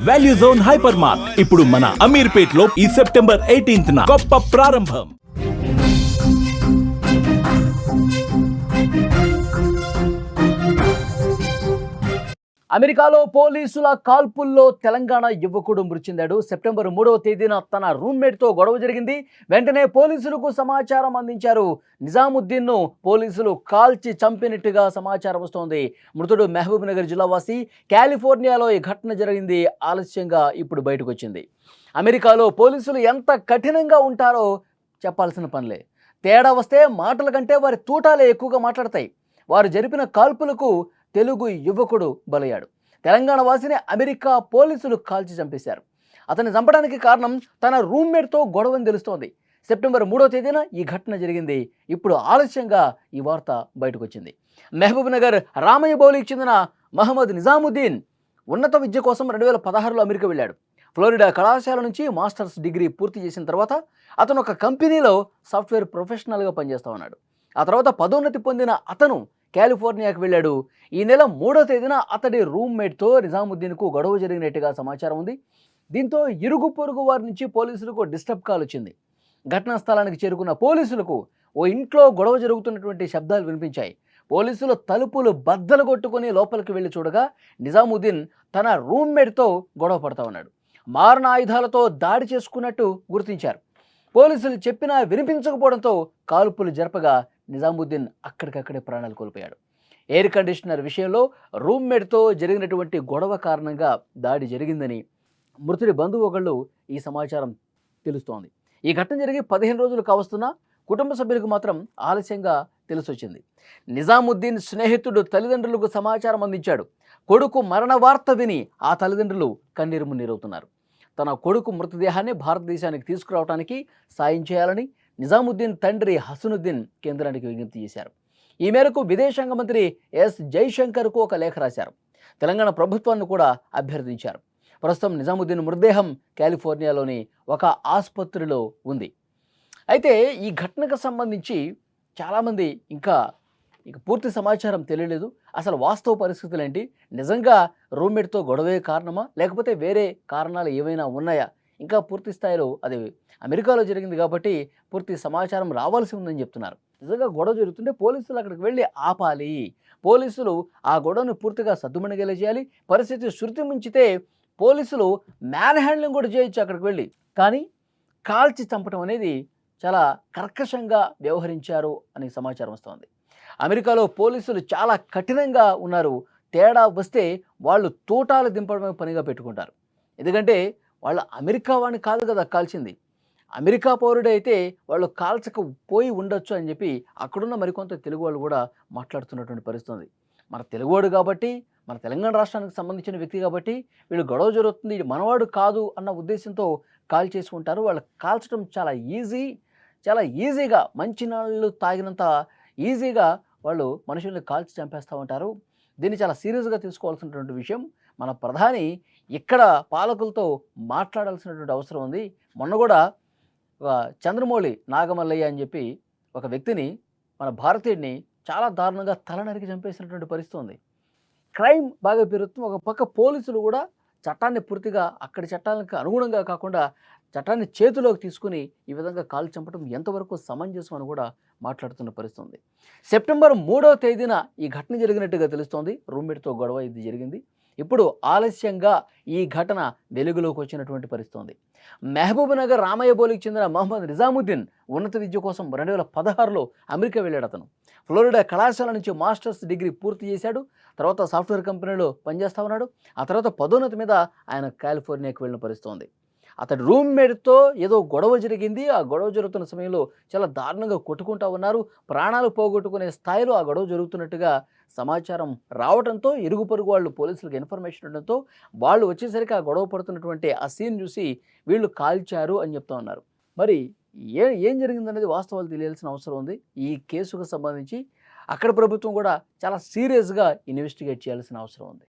Value zone hyper mart ఇప్పుడు మన అమీర్పేట్ లో ఈ సెప్టెంబర్ 18న గొప్ప ప్రారంభం. అమెరికాలో పోలీసుల కాల్పుల్లో తెలంగాణ యువకుడు మృతి చెందాడు. సెప్టెంబర్ 3వ తేదీన తన రూమ్మేట్తో గొడవ జరిగింది. వెంటనే పోలీసులకు సమాచారం అందించారు. నిజాముద్దీన్ను పోలీసులు కాల్చి చంపినట్టుగా సమాచారం వస్తోంది. మృతుడు మహబూబ్ నగర్ జిల్లావాసి. కాలిఫోర్నియాలో ఈ ఘటన జరిగింది. ఆలస్యంగా ఇప్పుడు బయటకు వచ్చింది. అమెరికాలో పోలీసులు ఎంత కఠినంగా ఉంటారో చెప్పాల్సిన పనిలే. తేడా వస్తే మాటల కంటే వారి తూటాలే ఎక్కువగా మాట్లాడతాయి. వారు జరిపిన కాల్పులకు తెలుగు యువకుడు బలయ్యాడు. తెలంగాణ వాసిని అమెరికా పోలీసులు కాల్చి చంపేశారు. అతన్ని చంపడానికి కారణం తన రూమ్మేట్తో గొడవని తెలుస్తోంది. సెప్టెంబర్ 3వ తేదీన ఈ ఘటన జరిగింది. ఇప్పుడు ఆలస్యంగా ఈ వార్త బయటకు వచ్చింది. మహబూబ్ నగర్ రామయ్య బౌలికి చెందిన మహమ్మద్ నిజాముద్దీన్ ఉన్నత విద్య కోసం 2016లో అమెరికా వెళ్ళాడు. ఫ్లోరిడా కళాశాల నుంచి మాస్టర్స్ డిగ్రీ పూర్తి చేసిన తర్వాత అతను ఒక కంపెనీలో సాఫ్ట్వేర్ ప్రొఫెషనల్గా పనిచేస్తూ ఉన్నాడు. ఆ తర్వాత పదోన్నతి పొందిన అతను కాలిఫోర్నియాకు వెళ్ళాడు. ఈ నెల 3వ తేదీన అతడి రూమ్మేట్తో నిజాముద్దీన్కు గొడవ జరిగినట్టుగా సమాచారం ఉంది. దీంతో ఇరుగు పొరుగు వారి నుంచి పోలీసులకు డిస్టర్బ్ కాల్ వచ్చింది. ఘటనా స్థలానికి చేరుకున్న పోలీసులకు ఓ ఇంట్లో గొడవ జరుగుతున్నటువంటి శబ్దాలు వినిపించాయి. పోలీసులు తలుపులు బద్దలు కొట్టుకుని లోపలికి వెళ్ళి చూడగా నిజాముద్దీన్ తన రూమ్మేట్తో గొడవ పడతా ఉన్నాడు. మారణ ఆయుధాలతో దాడి చేసుకున్నట్టు గుర్తించారు. పోలీసులు చెప్పినా వినిపించకపోవడంతో కాల్పులు జరపగా నిజాముద్దీన్ అక్కడికక్కడే ప్రాణాలు కోల్పోయాడు. ఎయిర్ కండిషనర్ విషయంలో రూమ్మేట్తో జరిగినటువంటి గొడవ కారణంగా దాడి జరిగిందని మృతుడి బంధువు ఒకళ్ళు ఈ సమాచారం తెలుస్తోంది. ఈ ఘటన జరిగి 15 రోజులు కావస్తున్నా కుటుంబ సభ్యులకు మాత్రం ఆలస్యంగా తెలిసొచ్చింది. నిజాముద్దీన్ స్నేహితుడు తల్లిదండ్రులకు సమాచారం అందించాడు. కొడుకు మరణ వార్త విని ఆ తల్లిదండ్రులు కన్నీరు మున్నీరవుతున్నారు. తన కొడుకు మృతదేహాన్ని భారతదేశానికి తీసుకురావడానికి సాయం చేయాలని నిజాముద్దీన్ తండ్రి హసనుద్దీన్ కేంద్రానికి విజ్ఞప్తి చేశారు. ఈ మేరకు విదేశాంగ మంత్రి ఎస్ జైశంకర్కు ఒక లేఖ రాశారు. తెలంగాణ ప్రభుత్వాన్ని కూడా అభ్యర్థించారు. ప్రస్తుతం నిజాముద్దీన్ మృతదేహం కాలిఫోర్నియాలోని ఒక ఆసుపత్రిలో ఉంది. అయితే ఈ ఘటనకు సంబంధించి చాలామంది ఇంకా పూర్తి సమాచారం తెలియలేదు. అసలు వాస్తవ పరిస్థితులు ఏంటి, నిజంగా రూమ్మేట్తో గొడవే కారణమా లేకపోతే వేరే కారణాలు ఏవైనా ఉన్నాయా, ఇంకా పూర్తి స్థాయిలో అది అమెరికాలో జరిగింది కాబట్టి పూర్తి సమాచారం రావాల్సి ఉందని చెప్తున్నారు. నిజంగా గొడవ జరుగుతుంటే పోలీసులు అక్కడికి వెళ్ళి ఆపాలి. పోలీసులు ఆ గొడవను పూర్తిగా సద్దుమణిగేలా చేయాలి. పరిస్థితి శృతి మించితే పోలీసులు మ్యాన్ హ్యాండ్లింగ్ కూడా చేయొచ్చు అక్కడికి వెళ్ళి. కానీ కాల్చి చంపడం అనేది చాలా కర్కశంగా వ్యవహరించారు అని సమాచారం వస్తోంది. అమెరికాలో పోలీసులు చాలా కఠినంగా ఉన్నారు. తేడా వస్తే వాళ్ళు తూటాలు దింపడమే పనిగా పెట్టుకుంటారు. ఎందుకంటే వాళ్ళు అమెరికా వాడిని కాదు కదా కాల్చింది. అమెరికా పౌరుడే అయితే వాళ్ళు కాల్చకపోయి ఉండొచ్చు అని చెప్పి అక్కడున్న మరికొంత తెలుగు వాళ్ళు కూడా మాట్లాడుతున్నటువంటి పరిస్థితి ఉంది. మన తెలుగువాడు కాబట్టి, మన తెలంగాణ రాష్ట్రానికి సంబంధించిన వ్యక్తి కాబట్టి వీళ్ళు గొడవ జరుగుతుంది, మనవాడు కాదు అన్న ఉద్దేశంతో కాల్ చేసుకుంటారు. వాళ్ళు కాల్చడం చాలా ఈజీగా మంచినీళ్ళు తాగినంత ఈజీగా వాళ్ళు మనుషుల్ని కాల్చి చంపేస్తూ ఉంటారు. దీన్ని చాలా సీరియస్గా తీసుకోవాల్సినటువంటి విషయం. మన ప్రధాని ఇక్కడ పాలకులతో మాట్లాడాల్సినటువంటి అవసరం ఉంది. మొన్న కూడా చంద్రమౌళి నాగమల్లయ్య అని చెప్పి ఒక వ్యక్తిని, మన భారతీయుడిని చాలా దారుణంగా తల నరికి చంపేసినటువంటి పరిస్థితి ఉంది. క్రైమ్ బాగా పెరుగుతుంది. ఒక పక్క పోలీసులు కూడా చట్టాన్ని పూర్తిగా అక్కడి చట్టాలకు అనుగుణంగా కాకుండా చట్టాన్ని చేతిలోకి తీసుకుని ఈ విధంగా కాలు చంపడం ఎంతవరకు సమంజసం అని కూడా మాట్లాడుతున్న పరిస్థితి ఉంది. సెప్టెంబర్ 3వ తేదీన ఈ ఘటన జరిగినట్టుగా తెలుస్తోంది. రూమ్మేట్తో గొడవ ఇది జరిగింది. ఇప్పుడు ఆలస్యంగా ఈ ఘటన వెలుగులోకి వచ్చినటువంటి పరిస్థితి ఉంది. మహబూబ్ నగర్ రామయ్య బౌలికి చెందిన మహమ్మద్ నిజాముద్దీన్ ఉన్నత విద్య కోసం 2016లో అమెరికా వెళ్ళాడు. అతను ఫ్లోరిడా కళాశాల నుంచి మాస్టర్స్ డిగ్రీ పూర్తి చేశాడు. తర్వాత సాఫ్ట్వేర్ కంపెనీలో పనిచేస్తూ ఉన్నాడు. ఆ తర్వాత పదోన్నతి మీద ఆయన కాలిఫోర్నియాకి వెళ్ళిన పరిస్థితి ఉంది. అతడి రూమ్మేట్తో ఏదో గొడవ జరిగింది. ఆ గొడవ జరుగుతున్న సమయంలో చాలా దారుణంగా కొట్టుకుంటూ ఉన్నారు. ప్రాణాలు పోగొట్టుకునే స్థాయిలో ఆ గొడవ జరుగుతున్నట్టుగా సమాచారం రావడంతో ఇరుగు పొరుగు వాళ్ళు పోలీసులకు ఇన్ఫర్మేషన్ ఉండడంతో వాళ్ళు వచ్చేసరికి ఆ గొడవ పడుతున్నటువంటి ఆ సీన్ చూసి వీళ్ళు కాల్చారు అని చెప్తా ఉన్నారు. మరి ఏం జరిగిందనేది వాస్తవాలు తెలియాల్సిన అవసరం ఉంది. ఈ కేసుకు సంబంధించి అక్కడ ప్రభుత్వం కూడా చాలా సీరియస్గా ఇన్వెస్టిగేట్ చేయాల్సిన అవసరం ఉంది.